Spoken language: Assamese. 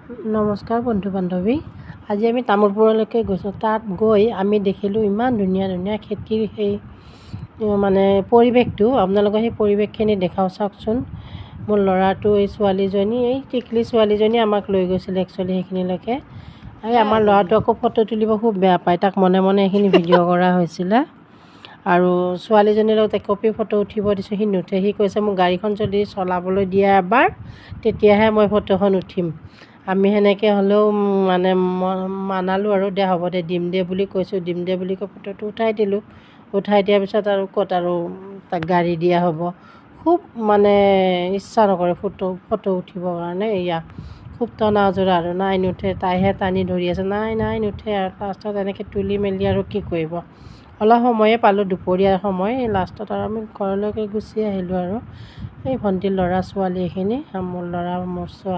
নমস্কাৰ বন্ধু বান্ধৱী। আজি আমি তামোলপুৰলৈকে গৈছোঁ। তাত গৈ আমি দেখিলোঁ ইমান ধুনীয়া ধুনীয়া খেতিৰ সেই মানে পৰিৱেশটো। আপোনালোকক সেই পৰিৱেশখিনি দেখাওঁ, চাওকচোন। মোৰ ল'ৰাটো এই ছোৱালীজনী, এই টিকলি ছোৱালীজনী আমাক লৈ গৈছিলে একচুৱেলি সেইখিনিলৈকে। এই আমাৰ ল'ৰাটো আকৌ ফটো তুলিব খুব বেয়া পায়, তাক মনে মনে এইখিনি ভিডিঅ' কৰা হৈছিলে। আৰু ছোৱালীজনীৰ লগত একপি ফটো উঠিব দিছোঁ, সি নুঠে। সি কৈছে মোক গাড়ীখন যদি চলাবলৈ দিয়ে এবাৰ, তেতিয়াহে মই ফটোখন উঠিম। আমি সেনেকৈ হ'লেও মানে মানালোঁ আৰু দে হ'ব দে, দিম দে বুলি কৈছোঁ। দিম দে বুলি কৈ ফটোটো উঠাই দিলোঁ। উঠাই দিয়াৰ পিছত আৰু ক'ত আৰু তাক গাড়ী দিয়া হ'ব। খুব মানে ইচ্ছা নকৰে ফটো উঠিবৰ কাৰণে। এয়া খুব টনা আজোৰা আৰু নাই নুঠে। তাইহে টানি ধৰি আছে, নাই নাই নুঠে। আৰু লাষ্টত এনেকৈ তুলি মেলি আৰু কি কৰিব। অলপ সময়ে পালোঁ, দুপৰীয়াৰ সময়। লাষ্টত আৰু আমি ঘৰলৈকে গুচি আহিলোঁ আৰু। এই ভণ্টিৰ ল'ৰা ছোৱালী এইখিনি, মোৰ ল'ৰা মোৰ ছোৱালী।